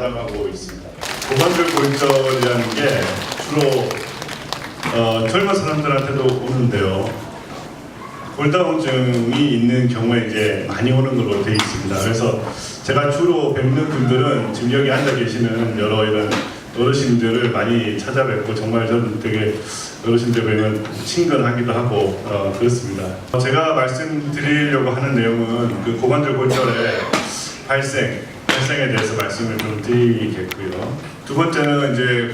예방하고 있습니다. 고관절 골절이라는 게 주로 젊은 사람들한테도 오는데요. 골다공증이 있는 경우에 이제 많이 오는 걸로 되어 있습니다. 그래서 제가 주로 뵙는 분들은 지금 여기 앉아 계시는 여러 이런 어르신들을 많이 찾아뵙고 정말 저는 되게 어르신들 뵈면 친근하기도 하고 그렇습니다. 제가 말씀드리려고 하는 내용은 그 고관절 골절의 발생에 대해서 말씀을 좀 드리겠고요. 두 번째는 이제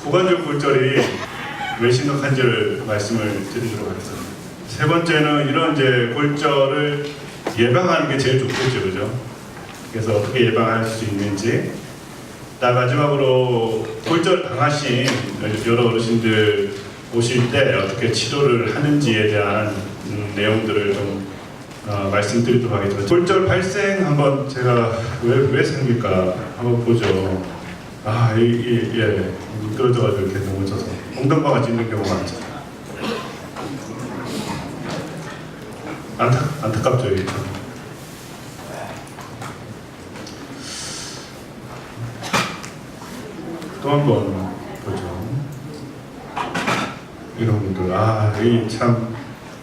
고관절 골절이 왜 심각한지를 말씀을 드리도록 하겠습니다. 세 번째는 이런 이제 골절을 예방하는 게 제일 좋겠죠, 그죠? 그래서 어떻게 예방할 수 있는지. 마지막으로 골절 당하신 여러 어르신들 오실 때 어떻게 치료를 하는지에 대한 내용들을 좀 말씀드리도록 하겠습니다. 골절 발생 한번 제가 왜 생길까 한번 보죠. 이게 미끄러져가지고 이렇게 넘어져서 엉덩방아 찢는 경우가 많죠. 안타깝죠, 이게. 또 한 번 보죠. 이런 분들, 이 참,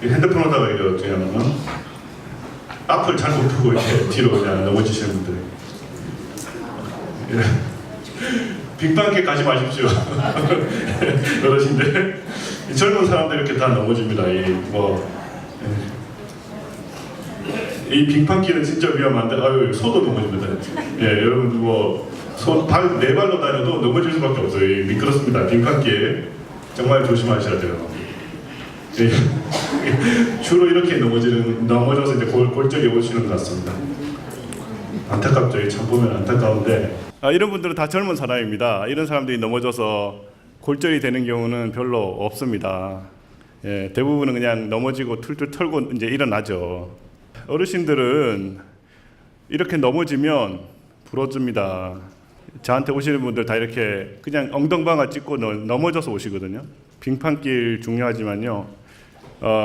핸드폰 오다가 이거 그냥 앞을 잘못 보고 이렇게 뒤로 그냥 넘어지시는 분들. 빅방길 가지 마십시오. 어르신들. 젊은 사람들 이렇게 다 넘어집니다. 이 빙판길은 진짜 위험한데, 소도 넘어집니다. 여러분 네 발로 다녀도 넘어질 수밖에 없어요. 미끄럽습니다. 빙판길 정말 조심하셔야 돼요. 주로 이렇게 넘어져서 이제 골절이 오시는 것 같습니다. 안타깝죠. 참 보면 안타까운데. 이런 분들은 다 젊은 사람입니다. 이런 사람들이 넘어져서 골절이 되는 경우는 별로 없습니다. 대부분은 그냥 넘어지고 툴툴 털고 이제 일어나죠. 어르신들은 이렇게 넘어지면 부러집니다. 저한테 오시는 분들 다 이렇게 그냥 엉덩방아 찢고 넘어져서 오시거든요. 빙판길 중요하지만요.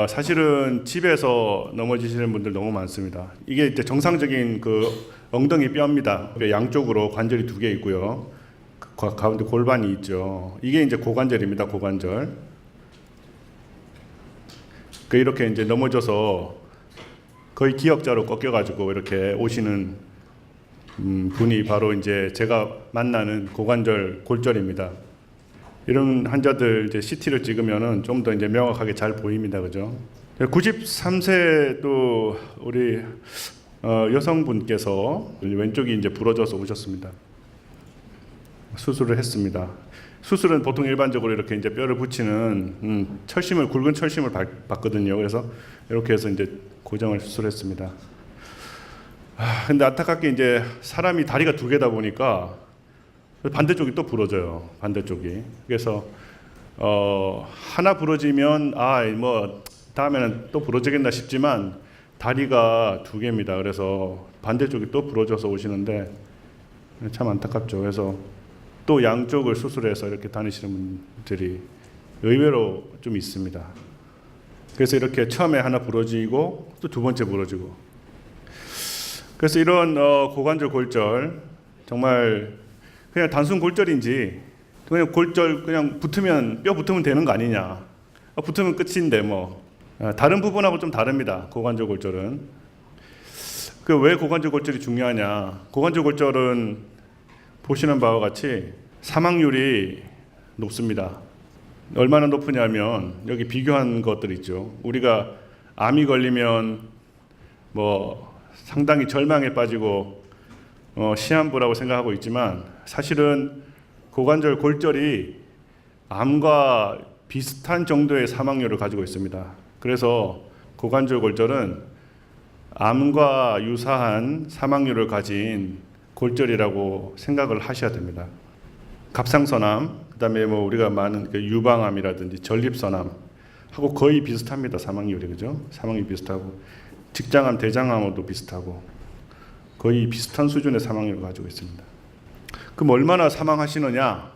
사실은 집에서 넘어지시는 분들 너무 많습니다. 이게 이제 정상적인 그 엉덩이 뼈입니다. 양쪽으로 관절이 2개 있고요. 가운데 골반이 있죠. 이게 이제 고관절입니다. 고관절. 이렇게 이제 넘어져서 거의 기역자로 꺾여가지고 이렇게 오시는 분이 바로 이제 제가 만나는 고관절 골절입니다. 이런 환자들 이제 CT를 찍으면은 좀 더 이제 명확하게 잘 보입니다, 그죠? 93세 또 우리 여성분께서 왼쪽이 이제 부러져서 오셨습니다. 수술을 했습니다. 수술은 보통 일반적으로 이렇게 이제 뼈를 붙이는 굵은 철심을 받거든요. 그래서 이렇게 해서 이제 고정을 수술했습니다. 근데 안타깝게 이제 사람이 다리가 2개다 보니까 반대쪽이 또 부러져요. 반대쪽이. 그래서 하나 부러지면 다음에는 또 부러지겠나 싶지만 다리가 2개입니다. 그래서 반대쪽이 또 부러져서 오시는데 참 안타깝죠. 그래서 또 양쪽을 수술해서 이렇게 다니시는 분들이 의외로 좀 있습니다. 그래서 이렇게 처음에 하나 부러지고 또 2번째 부러지고. 그래서 이런 고관절 골절 정말 그냥 단순 골절인지 그냥 골절 그냥 뼈 붙으면 되는 거 아니냐. 붙으면 끝인데 다른 부분하고 좀 다릅니다. 고관절 골절은. 왜 고관절 골절이 중요하냐. 고관절 골절은 보시는 바와 같이 사망률이 높습니다. 얼마나 높으냐면 여기 비교한 것들 있죠. 우리가 암이 걸리면 상당히 절망에 빠지고 시한부라고 생각하고 있지만 사실은 고관절 골절이 암과 비슷한 정도의 사망률을 가지고 있습니다. 그래서 고관절 골절은 암과 유사한 사망률을 가진 골절이라고 생각을 하셔야 됩니다. 갑상선암, 그다음에 우리가 많은 유방암이라든지 전립선암하고 거의 비슷합니다. 사망률이, 그죠? 사망률이 비슷하고 직장암, 대장암하고도 비슷하고 거의 비슷한 수준의 사망률을 가지고 있습니다. 그럼 얼마나 사망하시느냐?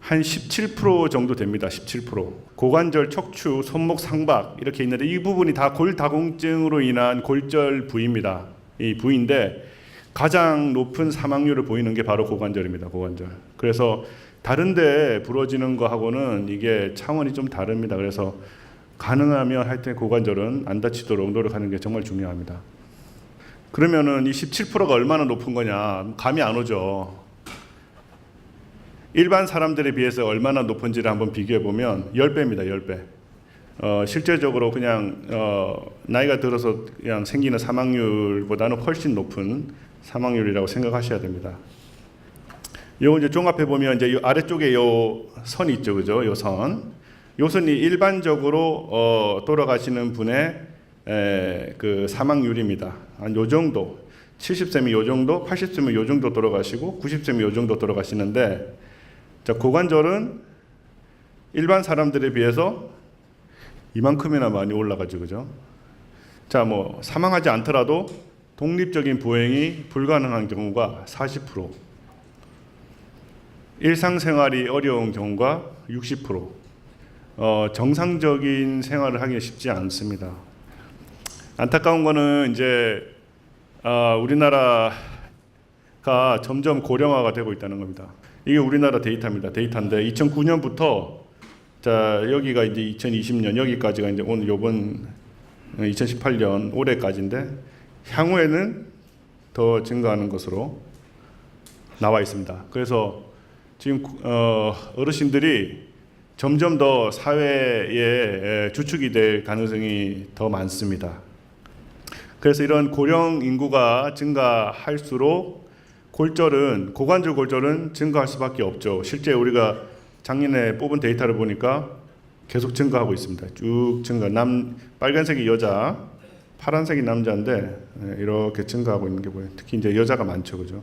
한 17% 정도 됩니다. 17%. 고관절, 척추, 손목, 상박 이렇게 있는데 이 부분이 다 골다공증으로 인한 골절 부위입니다. 이 부위인데 가장 높은 사망률을 보이는 게 바로 고관절입니다. 고관절. 그래서 다른데 부러지는 거하고는 이게 차원이 좀 다릅니다. 그래서 가능하면 하여튼 고관절은 안 다치도록 노력하는 게 정말 중요합니다. 그러면은 이 17%가 얼마나 높은 거냐? 감이 안 오죠. 일반 사람들에 비해서 얼마나 높은지를 한번 비교해 보면 10배입니다. 10배. 실제적으로 그냥 나이가 들어서 그냥 생기는 사망률보다는 훨씬 높은 사망률이라고 생각하셔야 됩니다. 요 이제 종합해 보면 이제 이 아래쪽에 요 선이 있죠, 그죠? 요 선. 요 선이 일반적으로 돌아가시는 분의 그 사망률입니다. 한 요 정도. 70세면 요 정도, 80세면 요 정도 돌아가시고 90세면 요 정도 돌아가시는데, 자, 고관절은 일반 사람들에 비해서 이만큼이나 많이 올라가죠, 그죠? 자, 뭐 사망하지 않더라도 독립적인 보행이 불가능한 경우가 40%, 일상생활이 어려운 경우가 60%, 정상적인 생활을 하기 쉽지 않습니다. 안타까운 거는 이제 우리나라가 점점 고령화가 되고 있다는 겁니다. 이게 우리나라 데이터입니다. 데이터인데 2009년부터 자, 여기가 이제 2020년 여기까지가 이제 오늘 요번 2018년 올해까지인데 향후에는 더 증가하는 것으로 나와 있습니다. 그래서 지금 어르신들이 점점 더 사회의 주축이 될 가능성이 더 많습니다. 그래서 이런 고령 인구가 증가할수록 고관절 골절은 증가할 수밖에 없죠. 실제 우리가 작년에 뽑은 데이터를 보니까 계속 증가하고 있습니다. 쭉 증가. 빨간색이 여자, 파란색이 남자인데 이렇게 증가하고 있는 게 보여요. 특히 이제 여자가 많죠, 그죠?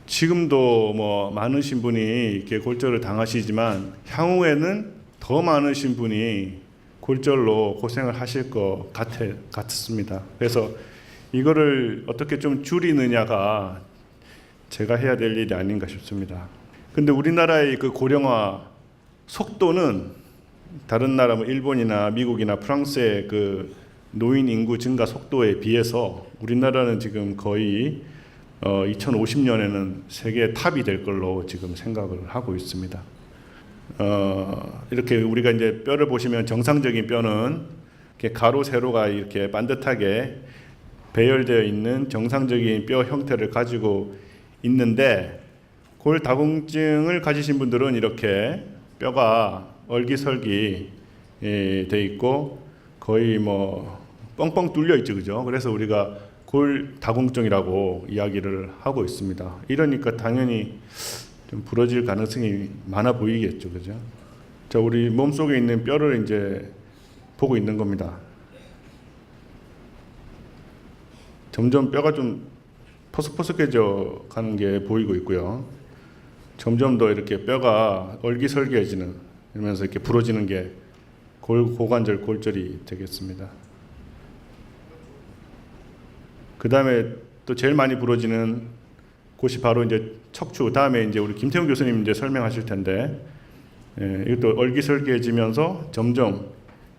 지금도 뭐 많으신 분이 이렇게 골절을 당하시지만 향후에는 더 많으신 분이 골절로 고생을 하실 것 같습니다. 그래서 이거를 어떻게 좀 줄이느냐가 제가 해야 될 일이 아닌가 싶습니다. 근데 우리나라의 그 고령화 속도는 다른 나라, 뭐 일본이나 미국이나 프랑스의 그 노인 인구 증가 속도에 비해서 우리나라는 지금 거의 2050년에는 세계 탑이 될 걸로 지금 생각을 하고 있습니다. 이렇게 우리가 이제 뼈를 보시면 정상적인 뼈는 이렇게 가로 세로가 이렇게 반듯하게 배열되어 있는 정상적인 뼈 형태를 가지고 있는데, 골다공증을 가지신 분들은 이렇게 뼈가 얼기설기 돼 있고 거의 뭐 뻥뻥 뚫려 있죠, 그죠? 그래서 우리가 골다공증이라고 이야기를 하고 있습니다. 이러니까 당연히 좀 부러질 가능성이 많아 보이겠죠, 그죠? 자, 우리 몸 속에 있는 뼈를 이제 보고 있는 겁니다. 점점 뼈가 좀 퍼석퍼석해져 가는 게 보이고 있고요. 점점 더 이렇게 뼈가 얼기설기해지는, 이러면서 이렇게 부러지는 게 고관절 골절이 되겠습니다. 그 다음에 또 제일 많이 부러지는 곳이 바로 이제 척추. 다음에 이제 우리 김태훈 교수님 이제 설명하실 텐데, 이것도 얼기설기해지면서 점점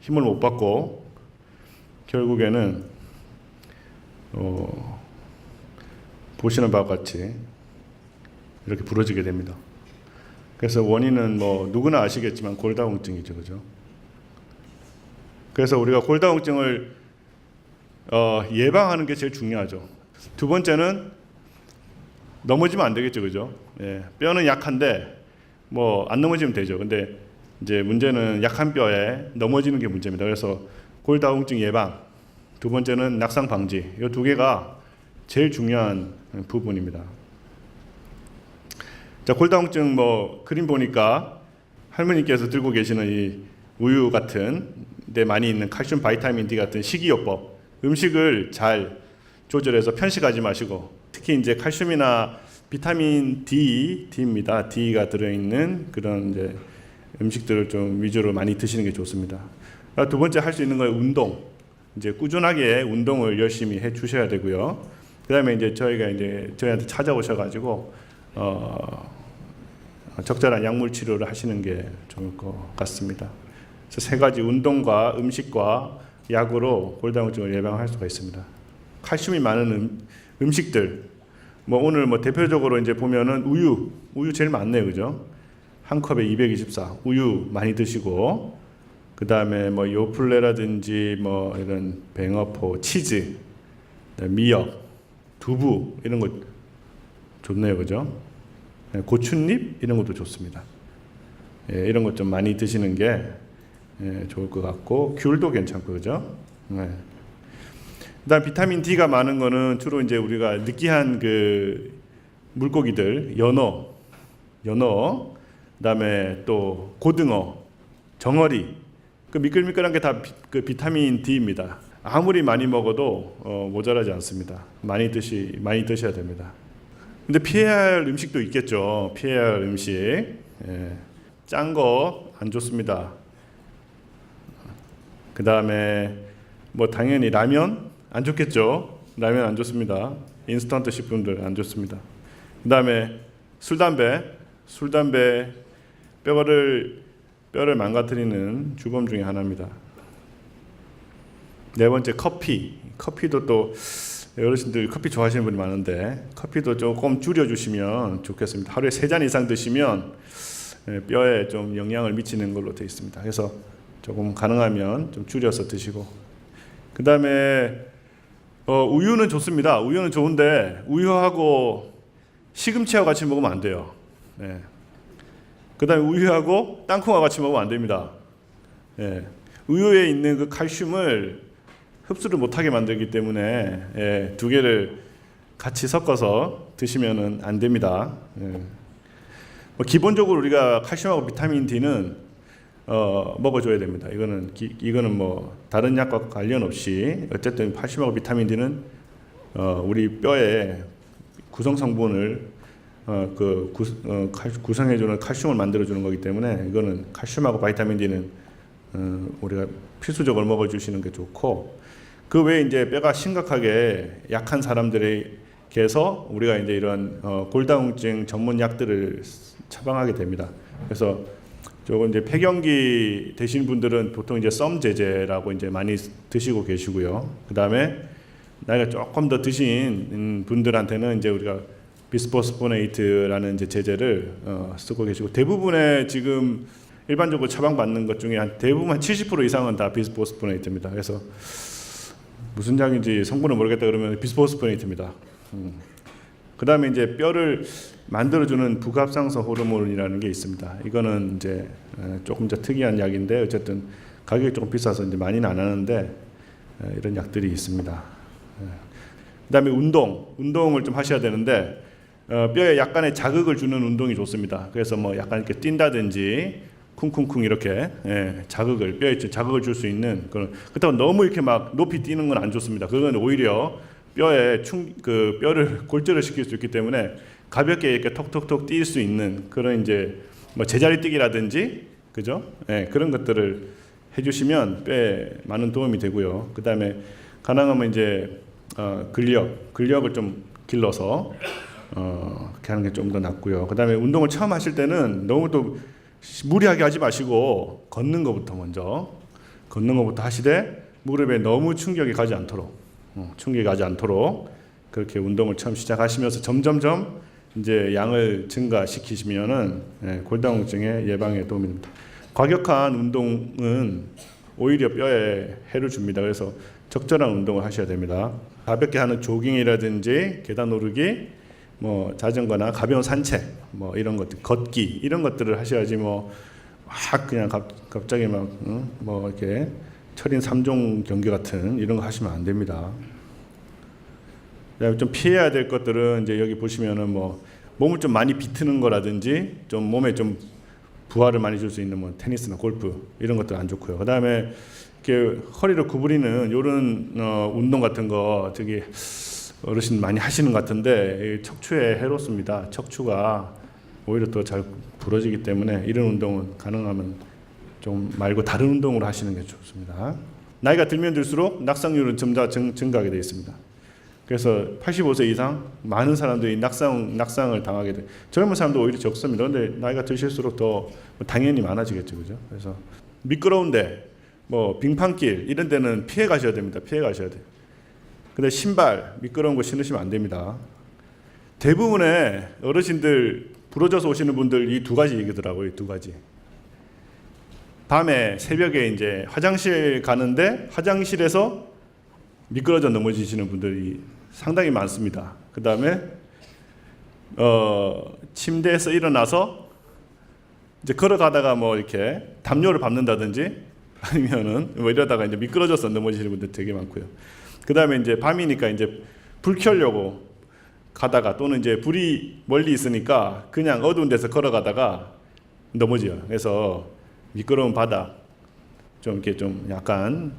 힘을 못 받고 결국에는 보시는 바와 같이 이렇게 부러지게 됩니다. 그래서 원인은 뭐 누구나 아시겠지만 골다공증이죠, 그죠? 그래서 우리가 골다공증을 예방하는 게 제일 중요하죠. 두 번째는 넘어지면 안 되겠죠, 그죠? 뼈는 약한데 뭐 안 넘어지면 되죠. 근데 이제 문제는 약한 뼈에 넘어지는 게 문제입니다. 그래서 골다공증 예방, 두 번째는 낙상 방지, 이 두 개가 제일 중요한 부분입니다. 자, 골다공증 뭐 그림 보니까 할머니께서 들고 계시는 이 우유 같은 데 많이 있는 칼슘, 바이타민 D 같은 식이요법, 음식을 잘 조절해서 편식하지 마시고, 특히 이제 칼슘이나 비타민 D입니다. D가 들어있는 그런 이제 음식들을 좀 위주로 많이 드시는 게 좋습니다. 두 번째 할 수 있는 건 운동. 이제 꾸준하게 운동을 열심히 해 주셔야 되고요. 그다음에 이제 저희한테 찾아오셔가지고 적절한 약물 치료를 하시는 게 좋을 것 같습니다. 그래서 세 가지, 운동과 음식과 약으로 골다공증을 예방할 수가 있습니다. 칼슘이 많은 음식들 뭐 오늘 뭐 대표적으로 이제 보면은 우유 제일 많네요, 그죠? 한 컵에 224 우유 많이 드시고 그 다음에 뭐 요플레라든지 뭐 이런 뱅어포, 치즈, 미역, 두부 이런 거 좋네요, 그죠? 고춧잎 이런 것도 좋습니다. 예, 이런 것 좀 많이 드시는 게 좋을 것 같고 귤도 괜찮고, 그죠? 네. 그다음 비타민 D가 많은 거는 주로 이제 우리가 느끼한 그 물고기들, 연어, 그다음에 또 고등어, 정어리, 그 미끌미끌한 게 다 그 비타민 D입니다. 아무리 많이 먹어도 모자라지 않습니다. 많이 드셔야 됩니다. 근데 피해야 할 음식도 있겠죠. 피해야 할 음식, 짠 거 안 좋습니다. 그 다음에 뭐 당연히 라면 안 좋겠죠. 라면 안 좋습니다. 인스턴트 식품들 안 좋습니다. 그 다음에 술, 담배 뼈를 망가뜨리는 주범 중에 하나입니다. 네 번째 커피도 또 어르신들 커피 좋아하시는 분이 많은데 커피도 조금 줄여주시면 좋겠습니다. 하루에 3잔 이상 드시면 뼈에 좀 영향을 미치는 걸로 되어 있습니다. 그래서 조금 가능하면 좀 줄여서 드시고, 그 다음에 우유는 좋습니다. 우유는 좋은데 우유하고 시금치하고 같이 먹으면 안 돼요. 네. 그 다음에 우유하고 땅콩하고 같이 먹으면 안 됩니다. 예. 우유에 있는 그 칼슘을 흡수를 못하게 만들기 때문에 두 개를 같이 섞어서 드시면 안 됩니다. 예. 기본적으로 우리가 칼슘하고 비타민 D는 먹어줘야 됩니다. 이거는 뭐 다른 약과 관련 없이 어쨌든 칼슘하고 비타민 D는 우리 뼈의 구성 성분을 구성해주는 칼슘을 만들어주는 거기 때문에 이거는 칼슘하고 비타민 D는 우리가 필수적으로 먹어주시는 게 좋고, 그 외에 이제 뼈가 심각하게 약한 사람들에게서 우리가 이제 이런 골다공증 전문 약들을 처방하게 됩니다. 그래서 조금 이제 폐경기 되신 분들은 보통 이제 썸 제제라고 이제 많이 드시고 계시고요. 그 다음에 나이가 조금 더 드신 분들한테는 이제 우리가 비스포스포네이트라는 이제 제제를 쓰고 계시고, 대부분의 지금 일반적으로 처방받는 것 중에 대부분 한 70% 이상은 다 비스포스포네이트입니다. 그래서 무슨 약인지 성분을 모르겠다 그러면 비스포스포네이트입니다. 그 다음에 이제 뼈를 만들어주는 부갑상선 호르몬이라는 게 있습니다. 이거는 이제 조금 더 특이한 약인데 어쨌든 가격이 조금 비싸서 이제 많이는 안 하는데 이런 약들이 있습니다. 그 다음에 운동을 좀 하셔야 되는데 뼈에 약간의 자극을 주는 운동이 좋습니다. 그래서 뭐 약간 이렇게 뛴다든지 쿵쿵쿵 이렇게 뼈에 자극을 줄 수 있는 그런, 그렇다고 너무 이렇게 막 높이 뛰는 건 안 좋습니다. 그건 오히려 뼈에 뼈를 골절을 시킬 수 있기 때문에 가볍게 이렇게 톡톡톡 뛸 수 있는 그런 이제 뭐 제자리 뛰기라든지, 그죠? 그런 것들을 해주시면 뼈에 많은 도움이 되고요. 그 다음에 가능하면 이제 근력을 좀 길러서 그렇게 하는 게 좀 더 낫고요. 그 다음에 운동을 처음 하실 때는 너무 또 무리하게 하지 마시고 걷는 것부터 하시되 무릎에 너무 충격이 가지 않도록 그렇게 운동을 처음 시작하시면서 점점점 이제 양을 증가시키시면은 골다공증의 예방에 도움이 됩니다. 과격한 운동은 오히려 뼈에 해를 줍니다. 그래서 적절한 운동을 하셔야 됩니다. 가볍게 하는 조깅이라든지 계단 오르기, 뭐 자전거나 가벼운 산책, 뭐 이런 것들, 걷기 이런 것들을 하셔야지 뭐 막 그냥 갑자기 막 뭐 이렇게 철인 3종 경기 같은 이런 거 하시면 안 됩니다. 좀 피해야 될 것들은 이제 여기 보시면은 뭐 몸을 좀 많이 비트는 거라든지 좀 몸에 좀 부하를 많이 줄 수 있는 뭐 테니스나 골프 이런 것들 안 좋고요. 그 다음에 이렇게 허리를 구부리는 이런 운동 같은 거 저기 어르신 많이 하시는 것 같은데 척추에 해롭습니다. 척추가 오히려 더 잘 부러지기 때문에 이런 운동은 가능하면 좀 말고 다른 운동을 하시는 게 좋습니다. 나이가 들면 들수록 낙상률은 점차 증가하게 되어 있습니다. 그래서 85세 이상 많은 사람들이 낙상을 당하게 돼. 젊은 사람도 오히려 적습니다. 그런데 나이가 드실수록 더 당연히 많아지겠죠, 그죠? 그래서 미끄러운데 뭐 빙판길 이런 데는 피해 가셔야 됩니다. 피해 가셔야 돼. 근데 신발 미끄러운 거 신으시면 안 됩니다. 대부분의 어르신들 부러져서 오시는 분들 이 두 가지 얘기더라고요. 이 두 가지. 밤에 새벽에 이제 화장실 가는데 화장실에서 미끄러져 넘어지시는 분들이 상당히 많습니다. 그 다음에 침대에서 일어나서 이제 걸어가다가 뭐 이렇게 담요를 밟는다든지 아니면은 뭐 이러다가 이제 미끄러져서 넘어지시는 분들 되게 많고요. 그 다음에 이제 밤이니까 이제 불 켜려고 가다가 또는 이제 불이 멀리 있으니까 그냥 어두운 데서 걸어가다가 넘어져요. 그래서 미끄러운 바닥 좀 이렇게 좀 약간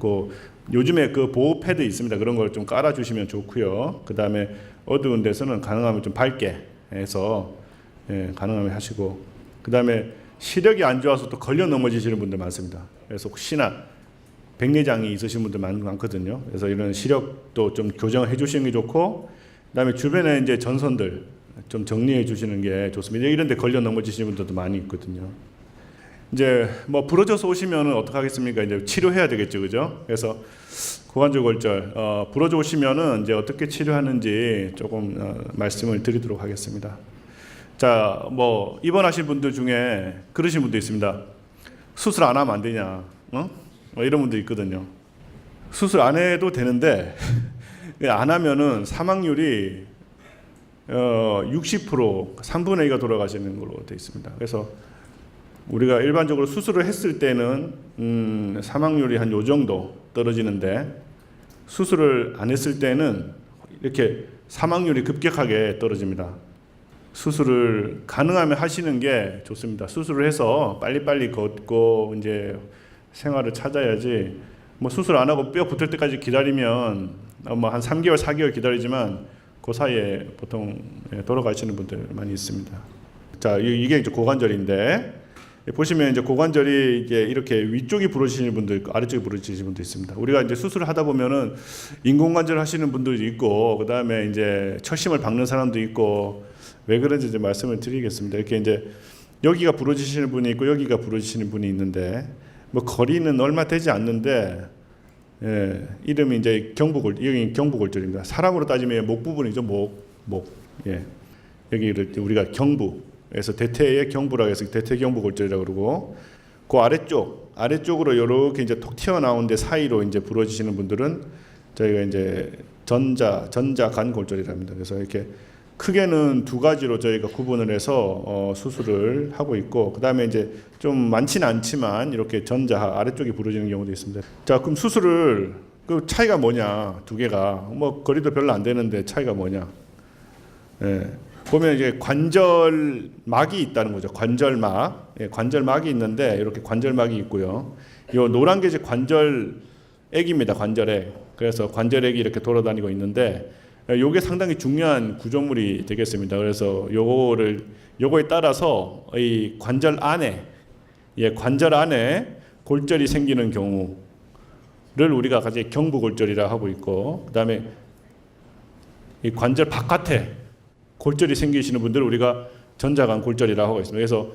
요즘에 그 보호 패드 있습니다. 그런 걸 좀 깔아주시면 좋고요. 그 다음에 어두운 데서는 가능하면 좀 밝게 해서 가능하면 하시고, 그 다음에 시력이 안 좋아서 또 걸려 넘어지시는 분들 많습니다. 그래서 혹시나 백내장이 있으신 분들 많거든요. 그래서 이런 시력도 좀 교정을 해주시는 게 좋고, 그다음에 주변에 이제 전선들 좀 정리해 주시는 게 좋습니다. 이런 데 걸려 넘어지시는 분들도 많이 있거든요. 이제 뭐 부러져서 오시면은 어떻게 하겠습니까? 이제 치료해야 되겠죠, 그죠? 그래서 고관절 골절 부러져 오시면은 이제 어떻게 치료하는지 조금 말씀을 드리도록 하겠습니다. 자, 뭐 입원하신 분들 중에 그러신 분도 있습니다. 수술 안 하면 안 되냐? 뭐 이런 분도 있거든요. 수술 안 해도 되는데 안 하면은 사망률이 60% 3분의 2가 돌아가시는 걸로 되어 있습니다. 그래서 우리가 일반적으로 수술을 했을 때는 사망률이 한 요 정도 떨어지는데, 수술을 안 했을 때는 이렇게 사망률이 급격하게 떨어집니다. 수술을 가능하면 하시는 게 좋습니다. 수술을 해서 빨리빨리 걷고 이제 생활을 찾아야지, 뭐 수술 안 하고 뼈 붙을 때까지 기다리면 뭐 한 3개월, 4개월 기다리지만 그 사이에 보통 돌아가시는 분들 많이 있습니다. 자, 이게 이제 고관절인데, 보시면 이제 고관절이 이제 이렇게 위쪽이 부러지시는 분도 있고 아래쪽이 부러지시는 분도 있습니다. 우리가 이제 수술을 하다 보면은 인공관절 하시는 분들도 있고, 그 다음에 이제 철심을 박는 사람도 있고, 왜 그런지 이제 말씀을 드리겠습니다. 이렇게 이제 여기가 부러지시는 분이 있고 여기가 부러지시는 분이 있는데, 뭐 거리는 얼마 되지 않는데, 이름이 이제 여기 경부골절입니다. 사람으로 따지면 목 부분이죠, 목. 여기를 우리가 경부에서 대퇴의 경부라고 해서 대퇴경부골절이라고 그러고, 그 아래쪽으로 이렇게 이제 톡 튀어나온 데 사이로 이제 부러지시는 분들은 저희가 이제 전자간골절이라 합니다. 그래서 이렇게 크게는 두 가지로 저희가 구분을 해서 수술을 하고 있고, 그 다음에 이제 좀 많지는 않지만 이렇게 아래쪽이 부러지는 경우도 있습니다. 자, 그럼 수술을 그 차이가 뭐냐? 두 개가 뭐 거리도 별로 안 되는데 차이가 뭐냐? 보면 이제 관절막이 있다는 거죠. 관절막, 관절막이 있는데 이렇게 관절막이 있고요. 요 노란 게 이제 관절액입니다. 관절액. 그래서 관절액이 이렇게 돌아다니고 있는데, 요게 상당히 중요한 구조물이 되겠습니다. 그래서 요거에 따라서 이 관절 안에 골절이 생기는 경우를 우리가 같이 경부골절이라 하고 있고, 그다음에 이 관절 바깥에 골절이 생기시는 분들을 우리가 전자간 골절이라고 하고 있습니다. 그래서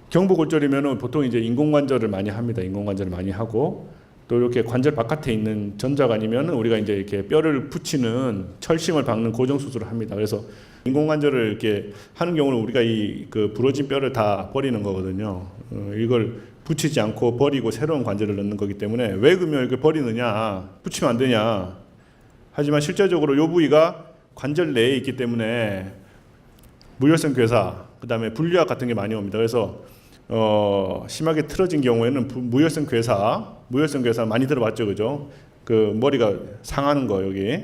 경부골절이면은 보통 이제 인공관절을 많이 합니다. 인공관절을 많이 하고, 또 이렇게 관절 바깥에 있는 전자간이면은 우리가 이제 이렇게 뼈를 붙이는 철심을 박는 고정 수술을 합니다. 그래서 인공관절을 이렇게 하는 경우는 우리가 그 부러진 뼈를 다 버리는 거거든요. 이걸 붙이지 않고 버리고 새로운 관절을 넣는 거기 때문에, 왜 그러면 이걸 버리느냐, 붙이면 안 되냐. 하지만 실제적으로 이 부위가 관절 내에 있기 때문에 무혈성 괴사, 그다음에 분리학 같은 게 많이 옵니다. 그래서 심하게 틀어진 경우에는 무혈성 괴사 많이 들어봤죠, 그죠? 그 머리가 상하는 거, 여기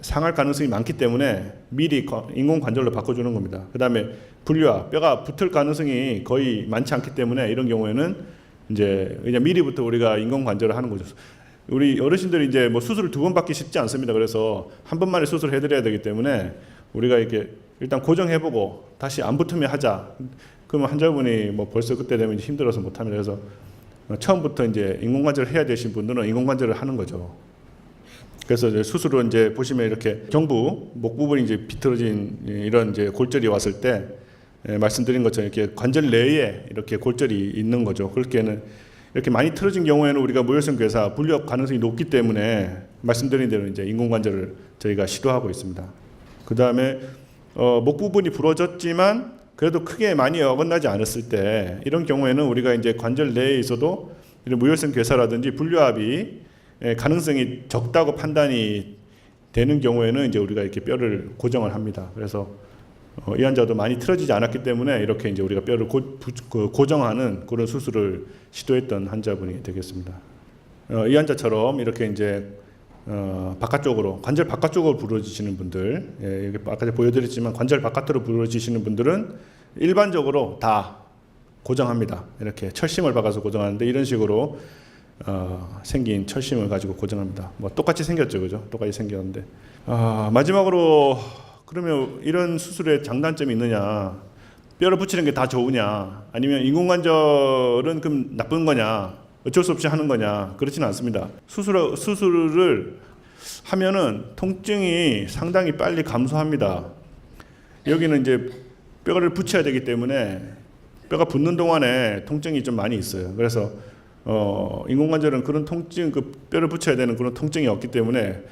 상할 가능성이 많기 때문에 미리 인공 관절로 바꿔주는 겁니다. 그다음에 분리화, 뼈가 붙을 가능성이 거의 많지 않기 때문에 이런 경우에는 이제 그냥 미리부터 우리가 인공 관절을 하는 거죠. 우리 어르신들이 이제 뭐 수술을 2번 받기 쉽지 않습니다. 그래서 한 번만에 수술을 해드려야 되기 때문에 우리가 이렇게 일단 고정해보고 다시 안 붙으면 하자. 그러면 환자분이 뭐 벌써 그때 되면 힘들어서 못합니다. 그래서 처음부터 이제 인공관절을 해야 되신 분들은 인공관절을 하는 거죠. 그래서 이제 수술은 이제 보시면 이렇게 경부 목 부분이 이제 비틀어진 이런 이제 골절이 왔을 때 말씀드린 것처럼 이렇게 관절 내에 이렇게 골절이 있는 거죠. 그렇게는 이렇게 많이 틀어진 경우에는 우리가 무혈성 괴사, 분리학 가능성이 높기 때문에 말씀드린 대로 이제 인공관절을 저희가 시도하고 있습니다. 그 다음에 목 부분이 부러졌지만 그래도 크게 많이 어긋나지 않았을 때 이런 경우에는 우리가 이제 관절 내에 있어도 이런 무혈성 괴사라든지 분류압이 가능성이 적다고 판단이 되는 경우에는 이제 우리가 이렇게 뼈를 고정을 합니다. 그래서 이 환자도 많이 틀어지지 않았기 때문에 이렇게 이제 우리가 뼈를 고정하는 그런 수술을 시도했던 환자분이 되겠습니다. 이 환자처럼 이렇게 이제 바깥쪽으로 관절 바깥쪽으로 부러지시는 분들, 여기 아까 보여드렸지만 관절 바깥으로 부러지시는 분들은 일반적으로 다 고정합니다. 이렇게 철심을 박아서 고정하는데 이런 식으로 생긴 철심을 가지고 고정합니다. 뭐 똑같이 생겼죠, 그죠? 똑같이 생겼는데 마지막으로 그러면 이런 수술에 장단점이 있느냐? 뼈를 붙이는 게 다 좋으냐? 아니면 인공관절은 그럼 나쁜 거냐? 어쩔 수 없이 하는 거냐? 그렇지는 않습니다. 수술을 하면은 통증이 상당히 빨리 감소합니다. 여기는 이제 뼈를 붙여야 되기 때문에 뼈가 붙는 동안에 통증이 좀 많이 있어요. 그래서 인공관절은 그런 통증, 그 뼈를 붙여야 되는 그런 통증이 없기 때문에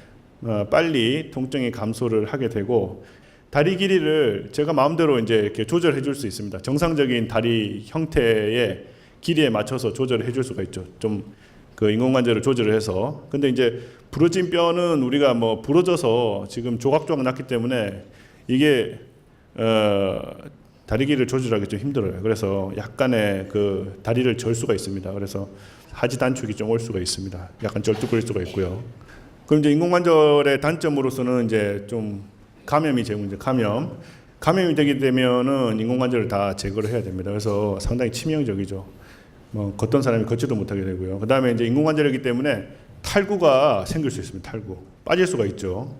빨리 통증이 감소를 하게 되고 다리 길이를 제가 마음대로 이제 이렇게 조절해 줄 수 있습니다. 정상적인 다리 형태의 길이에 맞춰서 조절을 해줄 수가 있죠. 좀 그 인공관절을 조절을 해서. 근데 이제 부러진 뼈는 우리가 뭐 부러져서 지금 조각조각 났기 때문에 이게 다리 길이를 조절하기 좀 힘들어요. 그래서 약간의 그 다리를 절 수가 있습니다. 그래서 하지 단축이 좀 올 수가 있습니다. 약간 절뚝거릴 수가 있고요. 그럼 이제 인공관절의 단점으로서는 이제 좀 감염이 제일 문제. 감염이 되게 되면은 인공관절을 다 제거를 해야 됩니다. 그래서 상당히 치명적이죠. 뭐 걷던 사람이 걷지도 못하게 되고요. 그 다음에 이제 인공관절이기 때문에 탈구가 생길 수 있습니다. 탈구 빠질 수가 있죠.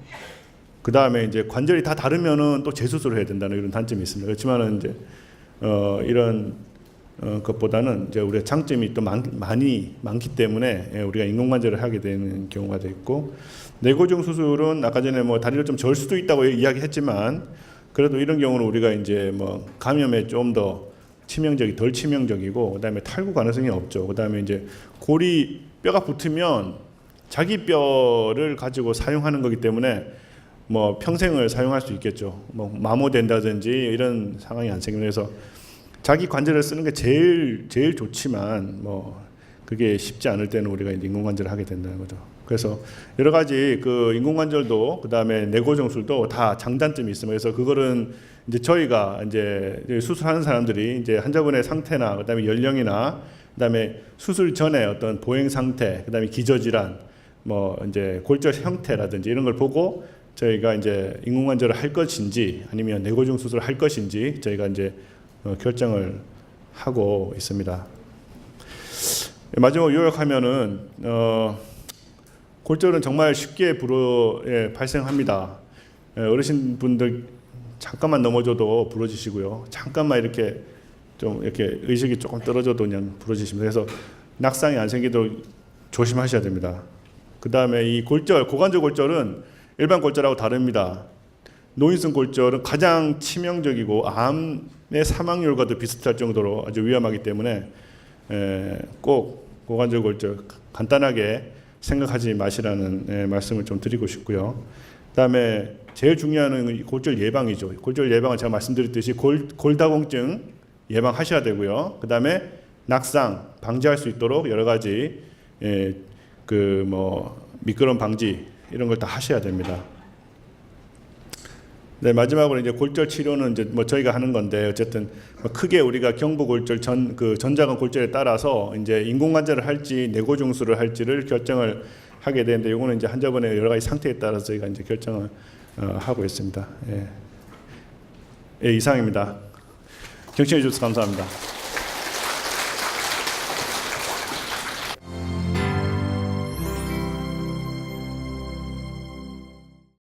그 다음에 이제 관절이 다 다르면은 또 재수술을 해야 된다는 이런 단점이 있습니다. 그렇지만은 이제 이런 것보다는 이제 우리가 장점이 또 많기 때문에 우리가 인공관절을 하게 되는 경우가 있고, 내고정 수술은 아까 전에 뭐 다리를 좀 절 수도 있다고 이야기했지만 그래도 이런 경우는 우리가 이제 뭐 감염에 좀 더 덜 치명적이고, 그다음에 탈구 가능성이 없죠. 그다음에 이제 골이 뼈가 붙으면 자기 뼈를 가지고 사용하는 거기 때문에 뭐 평생을 사용할 수 있겠죠. 뭐 마모된다든지 이런 상황이 안 생기면서 자기 관절을 쓰는 게 제일 좋지만 뭐 그게 쉽지 않을 때는 우리가 인공관절을 하게 된다는 거죠. 그래서 여러 가지 그 인공관절도 그다음에 내고정술도 다 장단점이 있습니다. 그래서 그거는 이제 저희가 이제 수술하는 사람들이 이제 환자분의 상태나 그다음에 연령이나 그다음에 수술 전에 어떤 보행 상태, 그다음에 기저질환, 뭐 이제 골절 형태라든지 이런 걸 보고 저희가 이제 인공관절을 할 것인지 아니면 내고정 수술을 할 것인지 저희가 이제 결정을 하고 있습니다. 마지막으로 요약하면은 골절은 정말 쉽게 발생합니다. 어르신분들 잠깐만 넘어져도 부러지시고요. 잠깐만 이렇게 좀 이렇게 의식이 조금 떨어져도 그냥 부러지십니다. 그래서 낙상이 안 생기도록 조심하셔야 됩니다. 그 다음에 이 골절, 고관절 골절은 일반 골절하고 다릅니다. 노인성 골절은 가장 치명적이고 암의 사망률과도 비슷할 정도로 아주 위험하기 때문에 꼭 고관절 골절 간단하게 생각하지 마시라는 말씀을 좀 드리고 싶고요. 그다음에 제일 중요한 건 골절 예방이죠. 골절 예방은 제가 말씀드렸듯이 골다공증 예방하셔야 되고요. 그다음에 낙상 방지할 수 있도록 여러 가지 그 뭐 미끄럼 방지 이런 걸 다 하셔야 됩니다. 네, 마지막으로 이제 골절 치료는 이제 뭐 저희가 하는 건데 어쨌든 뭐 크게 우리가 경부 골절 전자근 골절에 따라서 이제 인공관절을 할지 내고정술을 할지를 결정을 하게 되는데 이거는 이제 환자분의 여러 가지 상태에 따라서 저희가 이제 결정을 하고 있습니다. 예, 이상입니다. 경청해 주셔서 감사합니다.